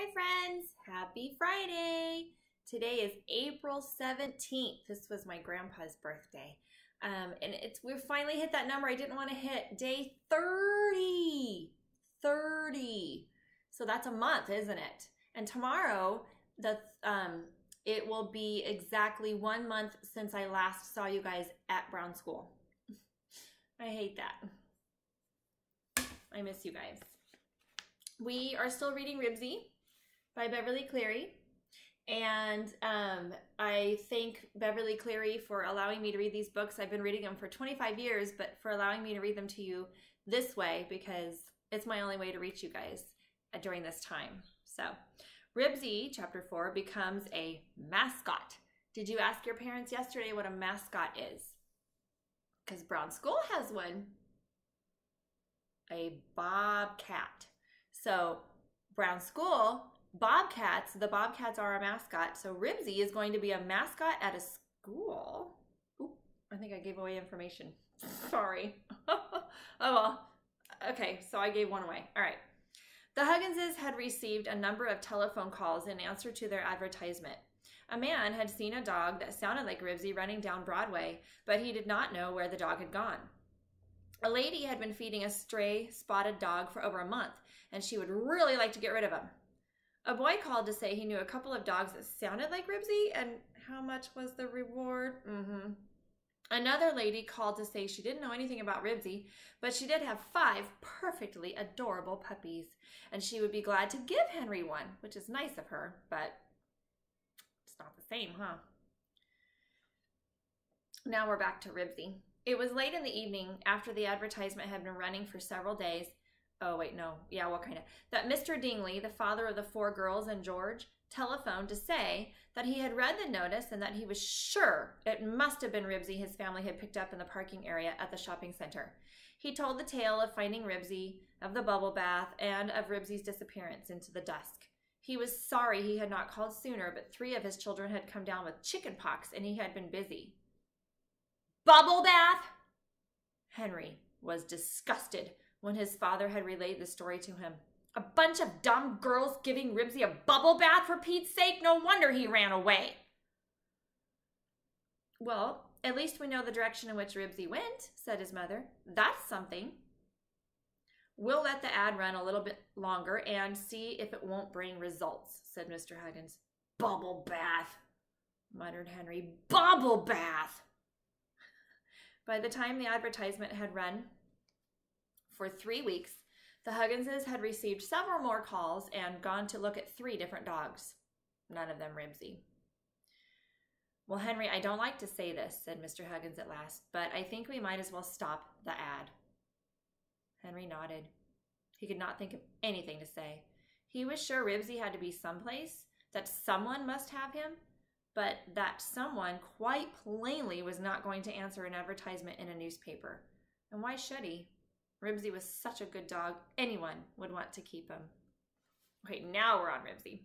Hi friends, happy Friday. Today is April 17th. This was my grandpa's birthday. And we finally hit that number I didn't want to hit, day 30. 30. So that's a month, isn't it? And tomorrow, it will be exactly 1 month since I last saw you guys at Brown School. I hate that. I miss you guys. We are still reading Ribsy by Beverly Cleary. And I thank Beverly Cleary for allowing me to read these books. I've been reading them for 25 years, but for allowing me to read them to you this way, because it's my only way to reach you guys during this time. So Ribsy, chapter 4, becomes a mascot. Did you ask your parents yesterday what a mascot is? Because Brown School has one. A bobcat. So Brown School, the Bobcats are a mascot. So Ribsy is going to be a mascot at a school. Ooh, I think I gave away information. Sorry. Oh well. Okay, so I gave one away. All right. The Hugginses had received a number of telephone calls in answer to their advertisement. A man had seen a dog that sounded like Ribsy running down Broadway, but he did not know where the dog had gone. A lady had been feeding a stray spotted dog for over a month, and she would really like to get rid of him. A boy called to say he knew a couple of dogs that sounded like Ribsy, and how much was the reward? Another lady called to say she didn't know anything about Ribsy, but she did have 5 perfectly adorable puppies, and she would be glad to give Henry one, which is nice of her, but it's not the same, huh? Now we're back to Ribsy. It was late in the evening after the advertisement had been running for several days. Oh, wait, no. Yeah, what kind of? That Mr. Dingley, the father of the 4 girls and George, telephoned to say that he had read the notice and that he was sure it must have been Ribsy his family had picked up in the parking area at the shopping center. He told the tale of finding Ribsy, of the bubble bath, and of Ribsy's disappearance into the dusk. He was sorry he had not called sooner, but 3 of his children had come down with chicken pox and he had been busy. Bubble bath? Henry was disgusted when his father had relayed the story to him. A bunch of dumb girls giving Ribsy a bubble bath, for Pete's sake? No wonder he ran away. Well, at least we know the direction in which Ribsy went, said his mother. That's something. We'll let the ad run a little bit longer and see if it won't bring results, said Mr. Huggins. Bubble bath, muttered Henry. Bubble bath. By the time the advertisement had run for 3 weeks, the Hugginses had received several more calls and gone to look at 3 different dogs. None of them Ribsy. Well, Henry, I don't like to say this, said Mr. Huggins at last, but I think we might as well stop the ad. Henry nodded. He could not think of anything to say. He was sure Ribsy had to be someplace, that someone must have him, but that someone quite plainly was not going to answer an advertisement in a newspaper. And why should he? Ribsy was such a good dog, anyone would want to keep him. Okay, now we're on Ribsy.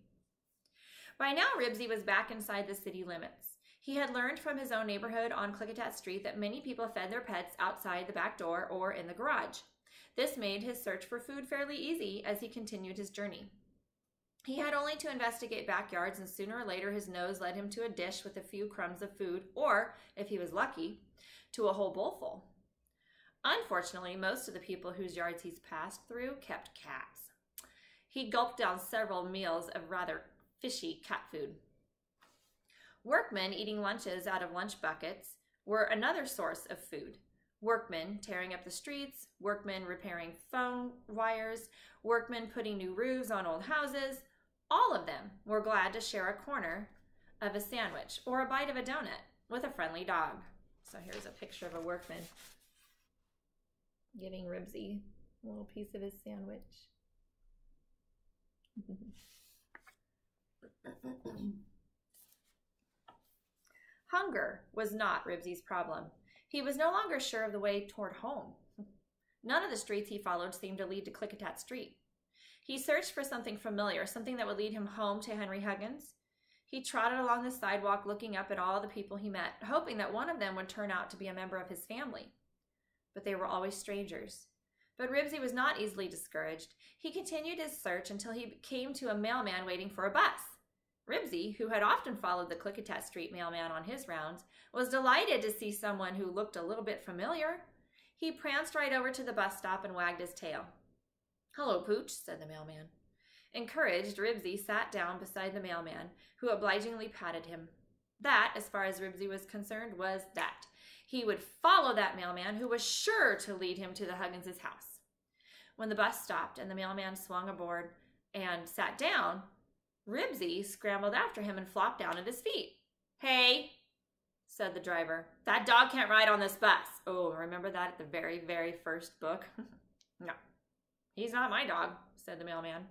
By now, Ribsy was back inside the city limits. He had learned from his own neighborhood on Clickitat Street that many people fed their pets outside the back door or in the garage. This made his search for food fairly easy as he continued his journey. He had only to investigate backyards, and sooner or later his nose led him to a dish with a few crumbs of food, or, if he was lucky, to a whole bowlful. Unfortunately, most of the people whose yards he's passed through kept cats. He gulped down several meals of rather fishy cat food. Workmen eating lunches out of lunch buckets were another source of food. Workmen tearing up the streets, workmen repairing phone wires, workmen putting new roofs on old houses. All of them were glad to share a corner of a sandwich or a bite of a donut with a friendly dog. So here's a picture of a workman giving Ribsy a little piece of his sandwich. Hunger was not Ribsy's problem. He was no longer sure of the way toward home. None of the streets he followed seemed to lead to Clickitat Street. He searched for something familiar, something that would lead him home to Henry Huggins. He trotted along the sidewalk looking up at all the people he met, hoping that one of them would turn out to be a member of his family. But they were always strangers. But Ribsy was not easily discouraged. He continued his search until he came to a mailman waiting for a bus. Ribsy, who had often followed the Klickitat Street mailman on his rounds, was delighted to see someone who looked a little bit familiar. He pranced right over to the bus stop and wagged his tail. "Hello, Pooch," said the mailman. Encouraged, Ribsy sat down beside the mailman, who obligingly patted him. That, as far as Ribsy was concerned, was that. He would follow that mailman, who was sure to lead him to the Huggins' house. When the bus stopped and the mailman swung aboard and sat down, Ribsy scrambled after him and flopped down at his feet. "Hey," said the driver, "that dog can't ride on this bus." Oh, remember that at the very, very first book? "No, he's not my dog," said the mailman.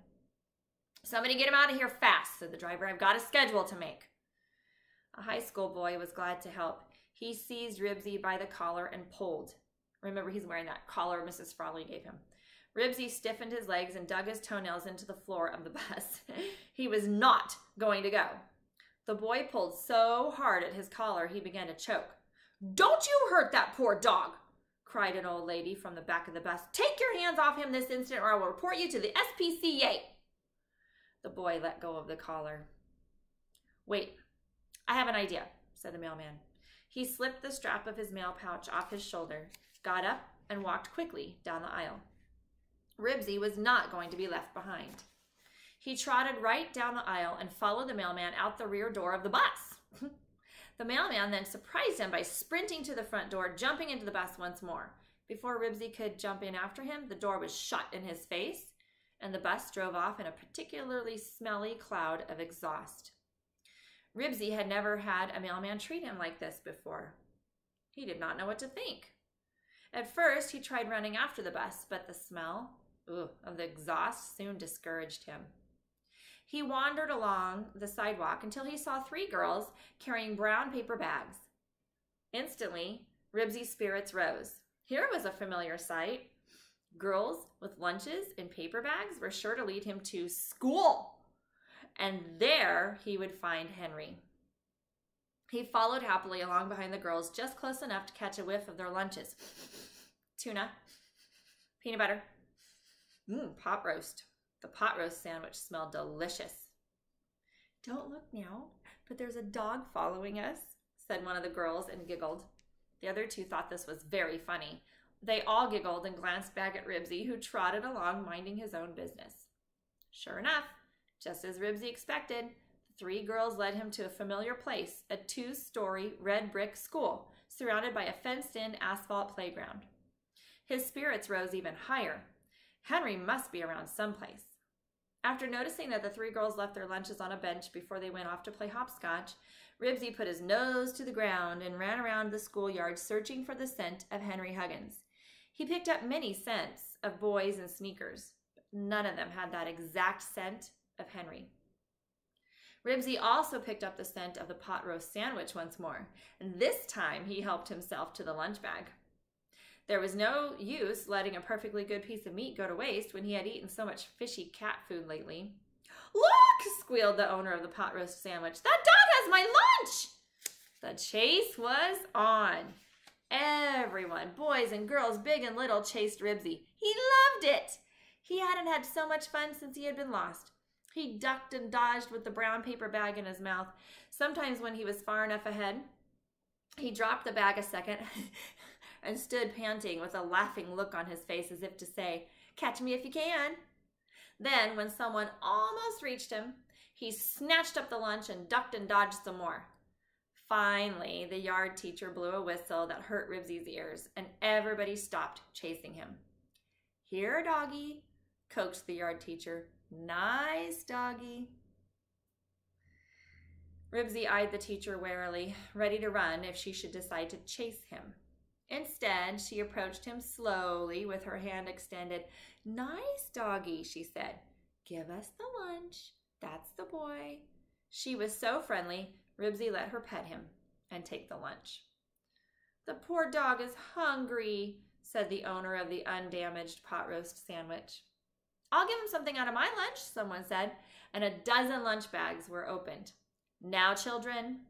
"Somebody get him out of here fast," said the driver. "I've got a schedule to make." A high school boy was glad to help. He seized Ribsy by the collar and pulled. Remember, he's wearing that collar Mrs. Frawley gave him. Ribsy stiffened his legs and dug his toenails into the floor of the bus. He was not going to go. The boy pulled so hard at his collar he began to choke. "Don't you hurt that poor dog!" cried an old lady from the back of the bus. "Take your hands off him this instant or I will report you to the SPCA." The boy let go of the collar. "Wait, I have an idea," said the mailman. He slipped the strap of his mail pouch off his shoulder, got up, and walked quickly down the aisle. Ribsy was not going to be left behind. He trotted right down the aisle and followed the mailman out the rear door of the bus. The mailman then surprised him by sprinting to the front door, jumping into the bus once more. Before Ribsy could jump in after him, the door was shut in his face, and the bus drove off in a particularly smelly cloud of exhaust. Ribsy had never had a mailman treat him like this before. He did not know what to think. At first, he tried running after the bus, but the smell of the exhaust soon discouraged him. He wandered along the sidewalk until he saw 3 girls carrying brown paper bags. Instantly, Ribsy's spirits rose. Here was a familiar sight. Girls with lunches in paper bags were sure to lead him to school. And there he would find Henry. He followed happily along behind the girls, just close enough to catch a whiff of their lunches. Tuna, peanut butter, pot roast. The pot roast sandwich smelled delicious. "Don't look now, but there's a dog following us," said one of the girls and giggled. The other 2 thought this was very funny. They all giggled and glanced back at Ribsy, who trotted along minding his own business. Sure enough, just as Ribsy expected, the 3 girls led him to a familiar place, a 2-story red brick school, surrounded by a fenced-in asphalt playground. His spirits rose even higher. Henry must be around someplace. After noticing that the 3 girls left their lunches on a bench before they went off to play hopscotch, Ribsy put his nose to the ground and ran around the schoolyard searching for the scent of Henry Huggins. He picked up many scents of boys and sneakers, but none of them had that exact scent of Henry. Ribsy also picked up the scent of the pot roast sandwich once more, and this time he helped himself to the lunch bag. There was no use letting a perfectly good piece of meat go to waste when he had eaten so much fishy cat food lately. "Look!" squealed the owner of the pot roast sandwich. "That dog has my lunch!" The chase was on. Everyone, boys and girls, big and little, chased Ribsy. He loved it. He hadn't had so much fun since he had been lost. He ducked and dodged with the brown paper bag in his mouth. Sometimes when he was far enough ahead, he dropped the bag a second and stood panting with a laughing look on his face as if to say, "Catch me if you can." Then, when someone almost reached him, he snatched up the lunch and ducked and dodged some more. Finally, the yard teacher blew a whistle that hurt Ribsy's ears, and everybody stopped chasing him. "Here, doggy," coaxed the yard teacher. "Nice doggy." Ribsy eyed the teacher warily, ready to run if she should decide to chase him. Instead, she approached him slowly with her hand extended. "Nice doggy," she said. "Give us the lunch. That's the boy." She was so friendly, Ribsy let her pet him and take the lunch. "The poor dog is hungry," said the owner of the undamaged pot roast sandwich. "I'll give him something out of my lunch," someone said, and a dozen lunch bags were opened. "Now, children,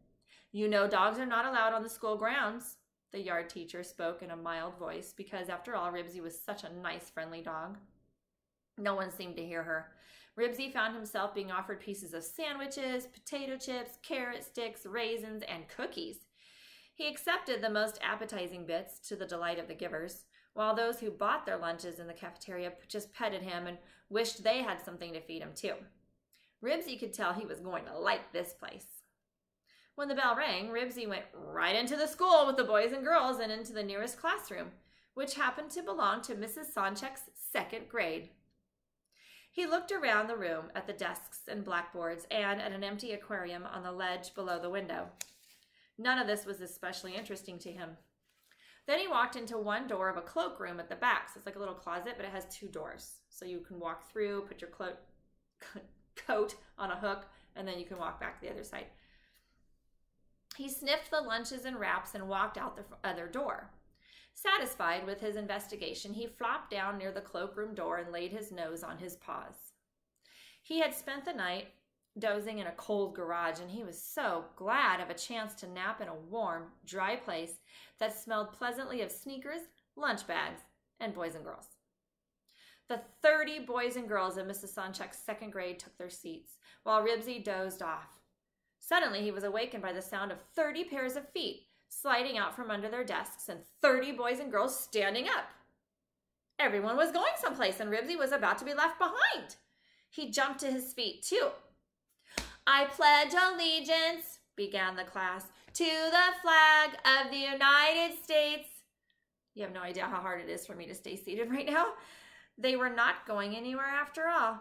you know dogs are not allowed on the school grounds. The yard teacher spoke in a mild voice because, after all, Ribsy was such a nice, friendly dog. No one seemed to hear her. Ribsy found himself being offered pieces of sandwiches, potato chips, carrot sticks, raisins, and cookies. He accepted the most appetizing bits, to the delight of the givers, while those who bought their lunches in the cafeteria just petted him and wished they had something to feed him too. Ribsy could tell he was going to like this place. When the bell rang, Ribsy went right into the school with the boys and girls and into the nearest classroom, which happened to belong to Mrs. Sonchek's second grade. He looked around the room at the desks and blackboards and at an empty aquarium on the ledge below the window. None of this was especially interesting to him. Then he walked into one door of a cloakroom at the back. So it's like a little closet, but it has two doors. So you can walk through, put your coat on a hook, and then you can walk back to the other side. He sniffed the lunches and wraps and walked out the other door. Satisfied with his investigation, he flopped down near the cloakroom door and laid his nose on his paws. He had spent the night dozing in a cold garage, and he was so glad of a chance to nap in a warm, dry place that smelled pleasantly of sneakers, lunch bags, and boys and girls. The 30 boys and girls of Mrs. Sonchek's second grade took their seats, while Ribsy dozed off. Suddenly, he was awakened by the sound of 30 pairs of feet sliding out from under their desks and 30 boys and girls standing up. Everyone was going someplace, and Ribsy was about to be left behind. He jumped to his feet, too. "I pledge allegiance," began the class, "to the flag of the United States." You have no idea how hard it is for me to stay seated right now. They were not going anywhere after all.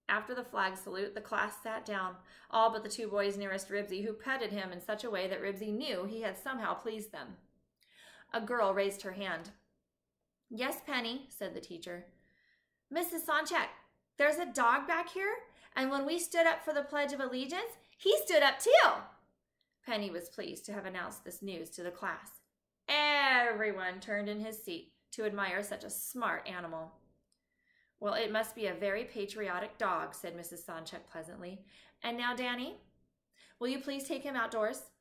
After the flag salute, the class sat down, all but the two boys nearest Ribsy, who petted him in such a way that Ribsy knew he had somehow pleased them. A girl raised her hand. "Yes, Penny," said the teacher. "Mrs. Sonchek, there's a dog back here, and when we stood up for the Pledge of Allegiance, he stood up too." Penny was pleased to have announced this news to the class. Everyone turned in his seat to admire such a smart animal. "Well, it must be a very patriotic dog," said Mrs. Sonchek pleasantly. "And now, Danny, will you please take him outdoors?"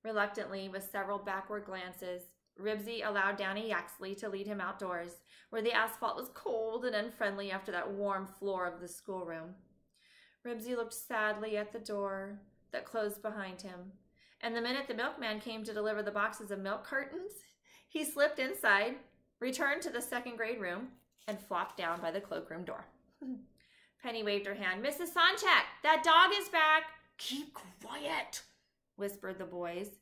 Reluctantly, with several backward glances, Ribsy allowed Danny Yaxley to lead him outdoors, where the asphalt was cold and unfriendly after that warm floor of the schoolroom. Ribsy looked sadly at the door that closed behind him, and the minute the milkman came to deliver the boxes of milk cartons, he slipped inside, returned to the second grade room, and flopped down by the cloakroom door. Penny waved her hand. "Mrs. Sonchek, that dog is back." "Keep quiet," whispered the boys.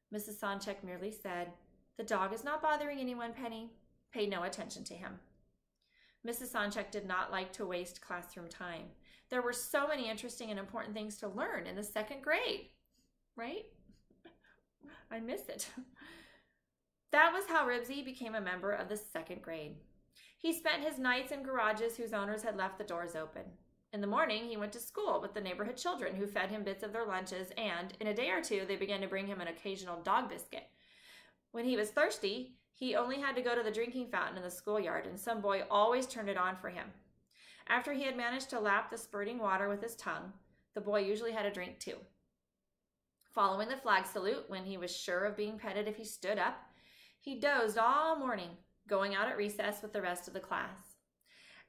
Mrs. Sonchek merely said, "The dog is not bothering anyone, Penny. Pay no attention to him." Mrs. Sonchek did not like to waste classroom time. There were so many interesting and important things to learn in the second grade, right? I miss it. That was how Ribsy became a member of the second grade. He spent his nights in garages whose owners had left the doors open. In the morning, he went to school with the neighborhood children who fed him bits of their lunches, and in a day or two, they began to bring him an occasional dog biscuit. When he was thirsty, he only had to go to the drinking fountain in the schoolyard, and some boy always turned it on for him. After he had managed to lap the spurting water with his tongue, the boy usually had a drink too. Following the flag salute, when he was sure of being petted if he stood up, he dozed all morning, going out at recess with the rest of the class.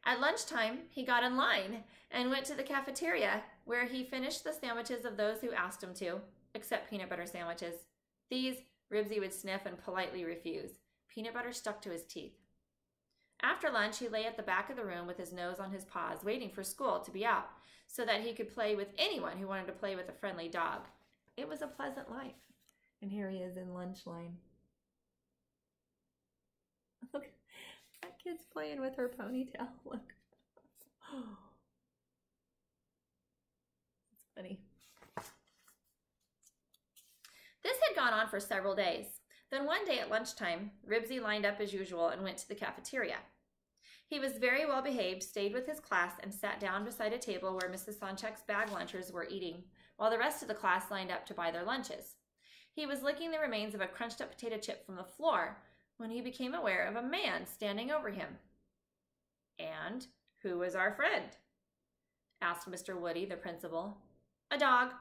At lunchtime, he got in line and went to the cafeteria, where he finished the sandwiches of those who asked him to, except peanut butter sandwiches. These Ribsy would sniff and politely refuse. Peanut butter stuck to his teeth. After lunch, he lay at the back of the room with his nose on his paws, waiting for school to be out, so that he could play with anyone who wanted to play with a friendly dog. It was a pleasant life. And here he is in lunch line. Look, that kid's playing with her ponytail. Look. It's funny. This had gone on for several days. Then one day at lunchtime, Ribsy lined up as usual and went to the cafeteria. He was very well behaved, stayed with his class, and sat down beside a table where Mrs. Sonchek's bag lunchers were eating, while the rest of the class lined up to buy their lunches. He was licking the remains of a crunched-up potato chip from the floor when he became aware of a man standing over him. "And who is our friend?" asked Mr. Woody, the principal. "A dog,"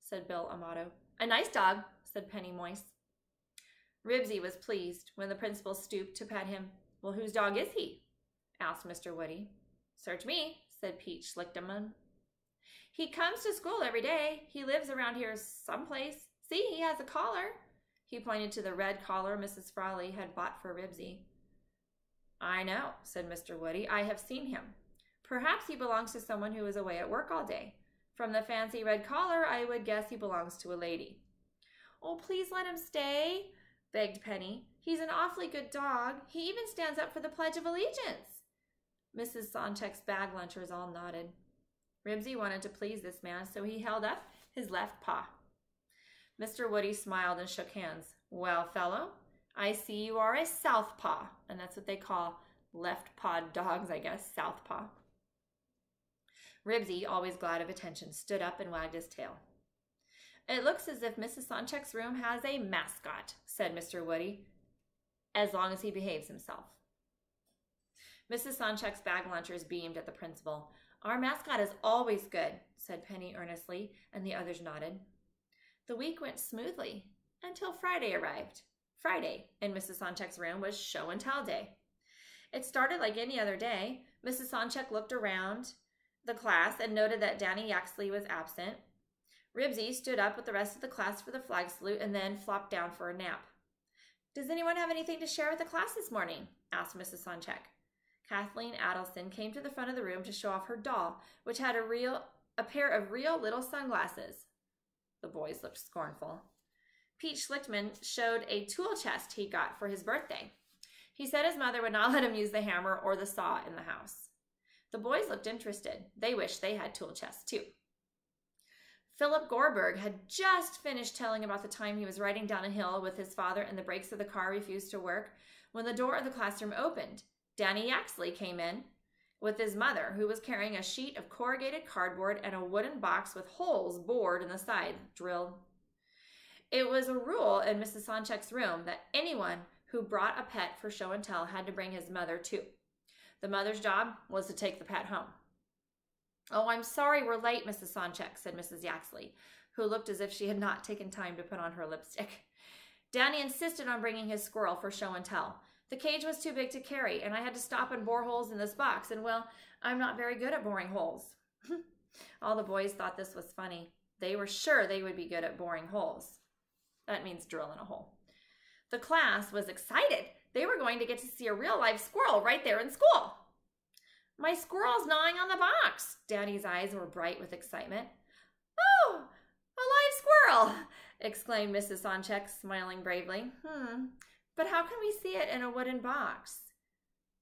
said Bill Amato. "A nice dog," said Penny Moise. Ribsy was pleased when the principal stooped to pet him. "Well, whose dog is he?" asked Mr. Woody. "Search me," said Peach Slickdom. "He comes to school every day. He lives around here someplace. See, he has a collar." He pointed to the red collar Mrs. Frawley had bought for Ribsy. "I know," said Mr. Woody. "I have seen him. Perhaps he belongs to someone who is away at work all day. From the fancy red collar, I would guess he belongs to a lady." "Oh, please let him stay," begged Penny. "He's an awfully good dog. He even stands up for the Pledge of Allegiance." Mrs. Sonchek's bag lunchers all nodded. Ribsy wanted to please this man, so he held up his left paw. Mr. Woody smiled and shook hands. "Well, fellow, I see you are a southpaw," and that's what they call left-pawed dogs, I guess, southpaw. Ribsy, always glad of attention, stood up and wagged his tail. "It looks as if Mrs. Sonchek's room has a mascot," said Mr. Woody, "as long as he behaves himself." Mrs. Sonchek's bag lunchers beamed at the principal. "Our mascot is always good," said Penny earnestly, and the others nodded. The week went smoothly until Friday arrived. Friday in Mrs. Sonchek's room was show and tell day. It started like any other day. Mrs. Sonchek looked around the class and noted that Danny Yaxley was absent. Ribsy stood up with the rest of the class for the flag salute and then flopped down for a nap. "Does anyone have anything to share with the class this morning?" asked Mrs. Sonchek. Kathleen Adelson came to the front of the room to show off her doll, which had a pair of real little sunglasses. The boys looked scornful. Pete Schlichtman showed a tool chest he got for his birthday. He said his mother would not let him use the hammer or the saw in the house. The boys looked interested. They wished they had tool chests too. Philip Gorberg had just finished telling about the time he was riding down a hill with his father and the brakes of the car refused to work when the door of the classroom opened. Danny Yaxley came in with his mother, who was carrying a sheet of corrugated cardboard and a wooden box with holes bored in the side, drilled. It was a rule in Mrs. Sonchek's room that anyone who brought a pet for show and tell had to bring his mother too. The mother's job was to take the pet home. "Oh, I'm sorry we're late, Mrs. Sonchek," said Mrs. Yaxley, who looked as if she had not taken time to put on her lipstick. "Danny insisted on bringing his squirrel for show and tell. The cage was too big to carry, and I had to stop and bore holes in this box, and, well, I'm not very good at boring holes." All the boys thought this was funny. They were sure they would be good at boring holes. That means drilling a hole. The class was excited. They were going to get to see a real live squirrel right there in school. "My squirrel's gnawing on the box." Danny's eyes were bright with excitement. "Oh, a live squirrel!" exclaimed Mrs. Sonchek, smiling bravely. But how can we see it in a wooden box?"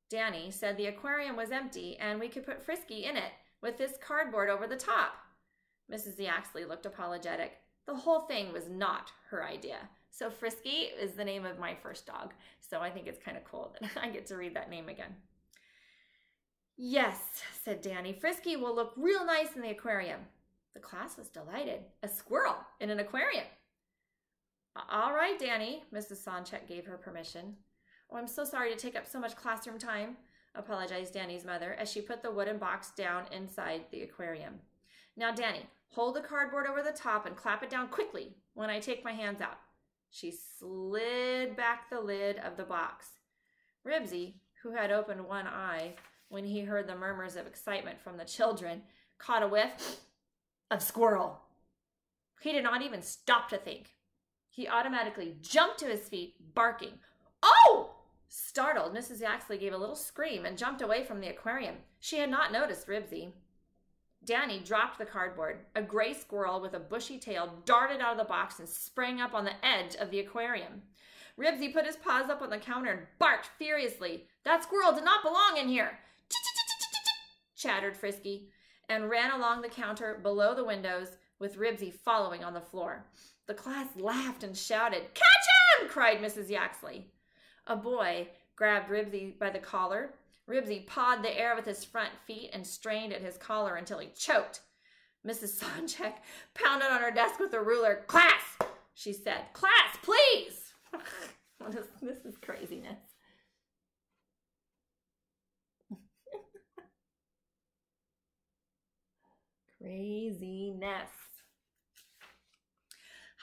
Danny said the aquarium was empty and we could put Frisky in it with this cardboard over the top. Mrs. Yaxley looked apologetic. The whole thing was not her idea. So Frisky is the name of my first dog. So I think it's kind of cool that I get to read that name again. "Yes," said Danny, "Frisky will look real nice in the aquarium." The class was delighted. A squirrel in an aquarium. "All right, Danny," Mrs. Sonchek gave her permission. "Oh, I'm so sorry to take up so much classroom time," apologized Danny's mother as she put the wooden box down inside the aquarium. "Now, Danny, hold the cardboard over the top and clap it down quickly when I take my hands out." She slid back the lid of the box. Ribsy, who had opened one eye when he heard the murmurs of excitement from the children, caught a whiff of squirrel. He did not even stop to think. He automatically jumped to his feet, barking. "Oh!" Startled, Mrs. Yaxley gave a little scream and jumped away from the aquarium. She had not noticed Ribsy. Danny dropped the cardboard. A gray squirrel with a bushy tail darted out of the box and sprang up on the edge of the aquarium. Ribsy put his paws up on the counter and barked furiously. "That squirrel did not belong in here!" Chattered Frisky, and ran along the counter below the windows with Ribsy following on the floor. The class laughed and shouted. "Catch him!" cried Mrs. Yaxley. A boy grabbed Ribsy by the collar. Ribsy pawed the air with his front feet and strained at his collar until he choked. Mrs. Sonchek pounded on her desk with a ruler. "Class," she said. "Class, please." This is craziness. Craziness.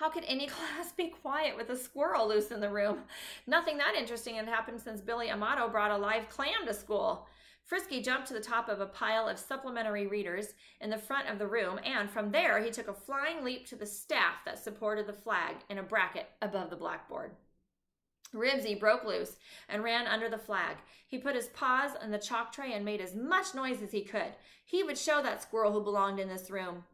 How could any class be quiet with a squirrel loose in the room? Nothing that interesting had happened since Billy Amato brought a live clam to school. Frisky jumped to the top of a pile of supplementary readers in the front of the room, and from there he took a flying leap to the staff that supported the flag in a bracket above the blackboard. Ribsy broke loose and ran under the flag. He put his paws on the chalk tray and made as much noise as he could. He would show that squirrel who belonged in this room.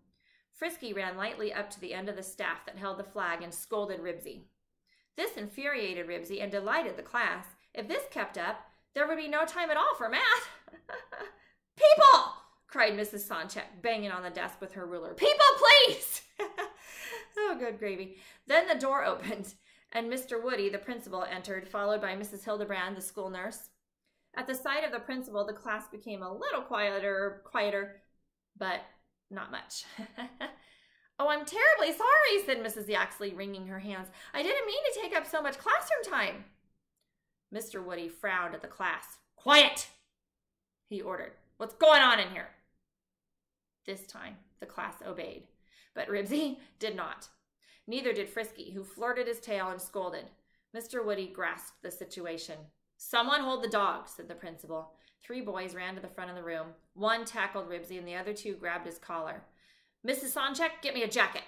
Frisky ran lightly up to the end of the staff that held the flag and scolded Ribsy. This infuriated Ribsy and delighted the class. If this kept up, there would be no time at all for math. "People!" cried Mrs. Sonchek, banging on the desk with her ruler. "People, please!" Oh, good gravy. Then the door opened, and Mr. Woody, the principal, entered, followed by Mrs. Hildebrand, the school nurse. At the sight of the principal, the class became a little quieter, but not much. "Oh, I'm terribly sorry," said Mrs. Yaxley, wringing her hands. "I didn't mean to take up so much classroom time." Mr. Woody frowned at the class. "Quiet!" he ordered. "What's going on in here?" This time, the class obeyed, but Ribsy did not. Neither did Frisky, who flirted his tail and scolded. Mr. Woody grasped the situation. "Someone hold the dog," said the principal. 3 boys ran to the front of the room. One tackled Ribsy, and the other 2 grabbed his collar. "Mrs. Sonchek, get me a jacket,"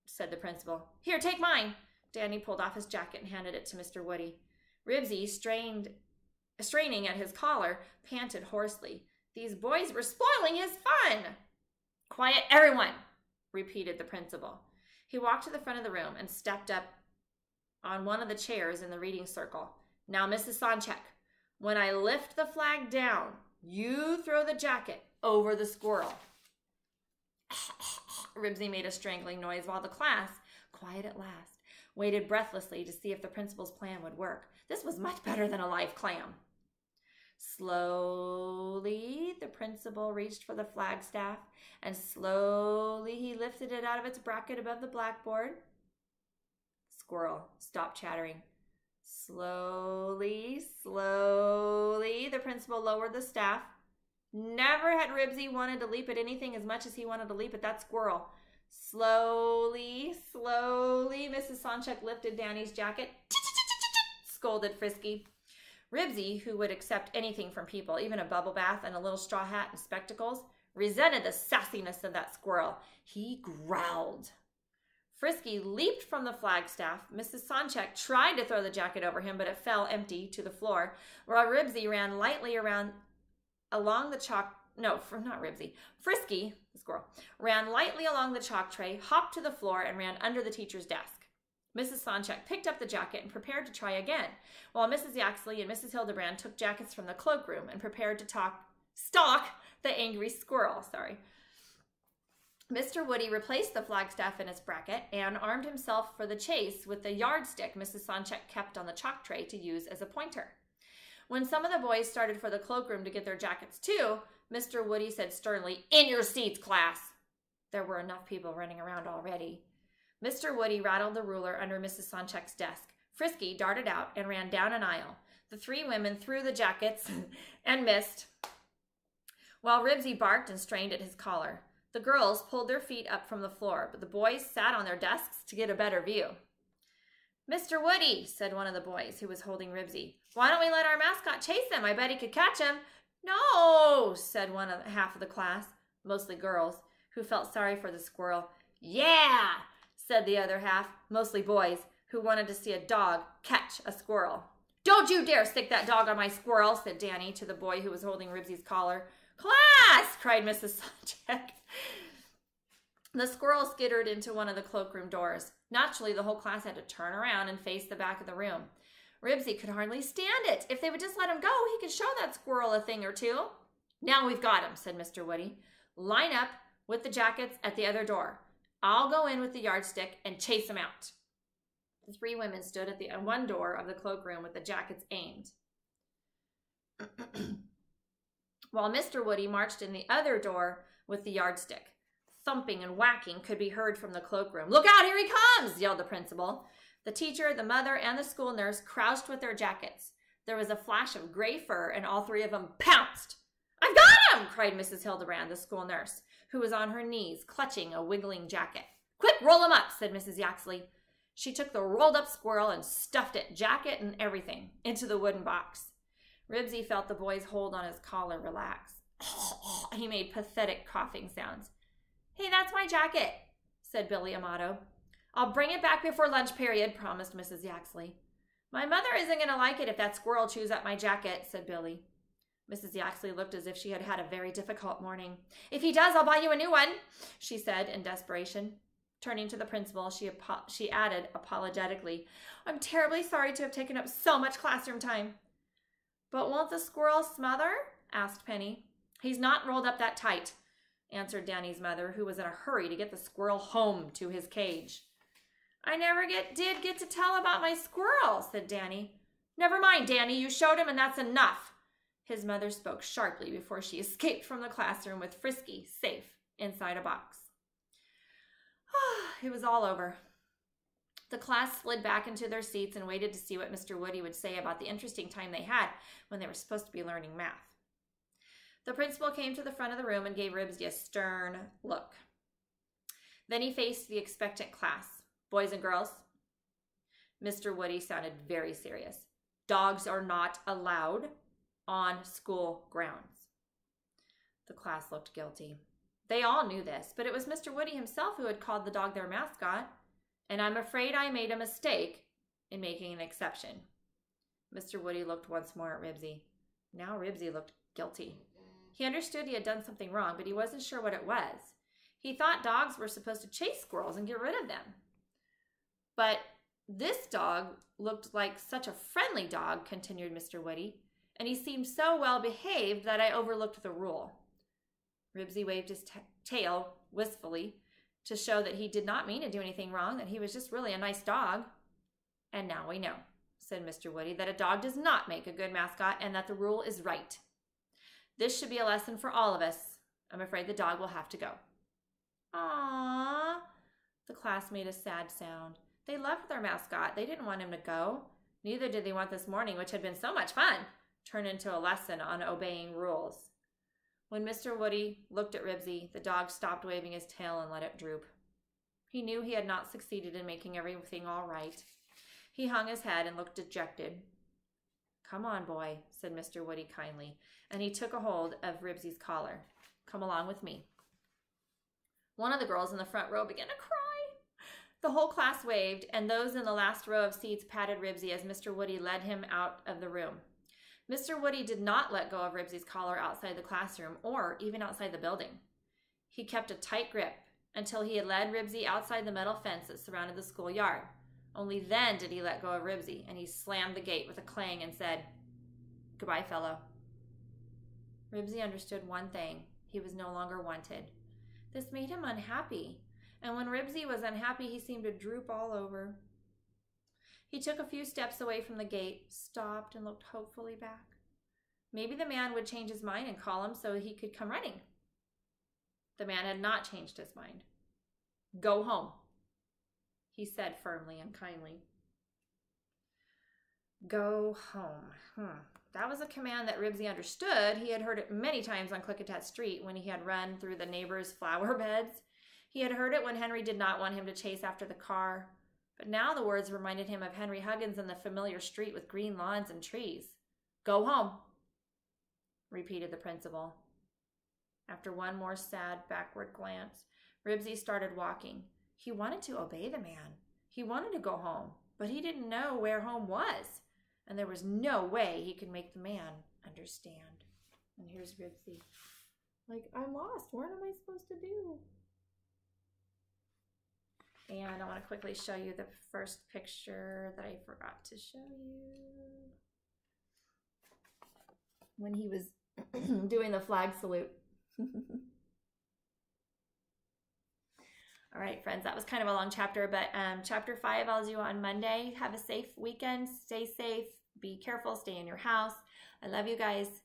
said the principal. "Here, take mine." Danny pulled off his jacket and handed it to Mr. Woody. Ribsy, straining at his collar, panted hoarsely. These boys were spoiling his fun. "Quiet, everyone," repeated the principal. He walked to the front of the room and stepped up on one of the chairs in the reading circle. "Now, Mrs. Sonchek, when I lift the flag down, you throw the jacket over the squirrel." Ribsy made a strangling noise while the class, quiet at last, waited breathlessly to see if the principal's plan would work. This was much better than a live clam. Slowly, the principal reached for the flagstaff, and slowly he lifted it out of its bracket above the blackboard. Squirrel stopped chattering. Slowly, the principal lowered the staff. Never had Ribsy wanted to leap at anything as much as he wanted to leap at that squirrel. Slowly, Mrs. Sonchek lifted Danny's jacket. Scolded Frisky. Ribsy, who would accept anything from people, even a bubble bath and a little straw hat and spectacles, resented the sassiness of that squirrel. He growled. Frisky leaped from the flagstaff. Mrs. Sonchek tried to throw the jacket over him, but it fell empty to the floor, while Ribsy ran lightly along the chalk. No, not Ribsy. Frisky, the squirrel, ran lightly along the chalk tray, hopped to the floor, and ran under the teacher's desk. Mrs. Sonchek picked up the jacket and prepared to try again, while Mrs. Yaxley and Mrs. Hildebrand took jackets from the cloakroom and prepared to stalk the angry squirrel. Mr. Woody replaced the flagstaff in its bracket and armed himself for the chase with the yardstick Mrs. Sonchek kept on the chalk tray to use as a pointer. When some of the boys started for the cloakroom to get their jackets too, Mr. Woody said sternly, "In your seats, class." There were enough people running around already. Mr. Woody rattled the ruler under Mrs. Sonchek's desk. Frisky darted out and ran down an aisle. The 3 women threw the jackets and missed, while Ribsy barked and strained at his collar. The girls pulled their feet up from the floor, but the boys sat on their desks to get a better view. "Mr. Woody," said one of the boys who was holding Ribsy, "why don't we let our mascot chase him? I bet he could catch him." "No," said half of the class, mostly girls, who felt sorry for the squirrel. "Yeah," said the other half, mostly boys, who wanted to see a dog catch a squirrel. "Don't you dare stick that dog on my squirrel," said Danny to the boy who was holding Ribsy's collar. "Class!" cried Mrs. Sonchek. The squirrel skittered into one of the cloakroom doors. Naturally, the whole class had to turn around and face the back of the room. Ribsy could hardly stand it. If they would just let him go, he could show that squirrel a thing or two. "Now we've got him," said Mr. Woody. "Line up with the jackets at the other door. I'll go in with the yardstick and chase him out." The 3 women stood at the one door of the cloakroom with the jackets aimed, while Mr. Woody marched in the other door with the yardstick. Thumping and whacking could be heard from the cloakroom. "Look out, here he comes!" yelled the principal. The teacher, the mother, and the school nurse crouched with their jackets. There was a flash of gray fur, and all 3 of them pounced. "I've got him!" cried Mrs. Hildebrand, the school nurse, who was on her knees, clutching a wiggling jacket. "Quick, roll him up," said Mrs. Yaxley. She took the rolled up squirrel and stuffed it, jacket and everything, into the wooden box. Ribsy felt the boy's hold on his collar relax. He made pathetic coughing sounds. "Hey, that's my jacket," said Billy Amato. "I'll bring it back before lunch period," promised Mrs. Yaxley. "My mother isn't going to like it if that squirrel chews up my jacket," said Billy. Mrs. Yaxley looked as if she had had a very difficult morning. "If he does, I'll buy you a new one," she said in desperation. Turning to the principal, she added apologetically, "I'm terribly sorry to have taken up so much classroom time." "But won't the squirrel smother?" asked Penny. "He's not rolled up that tight," answered Danny's mother, who was in a hurry to get the squirrel home to his cage. "I never did get to tell about my squirrel," said Danny. "Never mind, Danny, you showed him and that's enough." His mother spoke sharply before she escaped from the classroom with Frisky safe inside a box. It was all over. The class slid back into their seats and waited to see what Mr. Woody would say about the interesting time they had when they were supposed to be learning math. The principal came to the front of the room and gave Ribsy a stern look. Then he faced the expectant class. "Boys and girls," Mr. Woody sounded very serious, "dogs are not allowed on school grounds." The class looked guilty. They all knew this, but it was Mr. Woody himself who had called the dog their mascot, and I'm afraid I made a mistake in making an exception. Mr. Woody looked once more at Ribsy. Now Ribsy looked guilty. He understood he had done something wrong, but he wasn't sure what it was. He thought dogs were supposed to chase squirrels and get rid of them. "But this dog looked like such a friendly dog," continued Mr. Woody, "and he seemed so well behaved that I overlooked the rule." Ribsy waved his tail wistfully to show that he did not mean to do anything wrong, that he was just really a nice dog. "And now we know," said Mr. Woody, "that a dog does not make a good mascot and that the rule is right. This should be a lesson for all of us. I'm afraid the dog will have to go." "Aww," the class made a sad sound. They loved their mascot. They didn't want him to go. Neither did they want this morning, which had been so much fun, turn into a lesson on obeying rules. When Mr. Woody looked at Ribsy, the dog stopped waving his tail and let it droop. He knew he had not succeeded in making everything all right. He hung his head and looked dejected. "Come on, boy," said Mr. Woody kindly, and he took a hold of Ribsy's collar. "Come along with me." One of the girls in the front row began to cry. The whole class waved, and those in the last row of seats patted Ribsy as Mr. Woody led him out of the room. Mr. Woody did not let go of Ribsy's collar outside the classroom or even outside the building. He kept a tight grip until he had led Ribsy outside the metal fence that surrounded the schoolyard. Only then did he let go of Ribsy, and he slammed the gate with a clang and said, "Goodbye, fellow." Ribsy understood one thing. He was no longer wanted. This made him unhappy, and when Ribsy was unhappy, he seemed to droop all over. He took a few steps away from the gate, stopped, and looked hopefully back. Maybe the man would change his mind and call him so he could come running. The man had not changed his mind. "Go home," he said firmly and kindly. Go home. That was a command that Ribsy understood. He had heard it many times on Klickitat Street when he had run through the neighbors' flower beds. He had heard it when Henry did not want him to chase after the car. But now the words reminded him of Henry Huggins and the familiar street with green lawns and trees. "Go home," repeated the principal. After one more sad backward glance, Ribsy started walking. He wanted to obey the man. He wanted to go home, but he didn't know where home was, and there was no way he could make the man understand. And here's Ribsy. Like, I'm lost. What am I supposed to do? And I want to quickly show you the first picture that I forgot to show you. When he was doing the flag salute. All right, friends, that was kind of a long chapter, but chapter 5 I'll do on Monday. Have a safe weekend. Stay safe. Be careful. Stay in your house. I love you guys.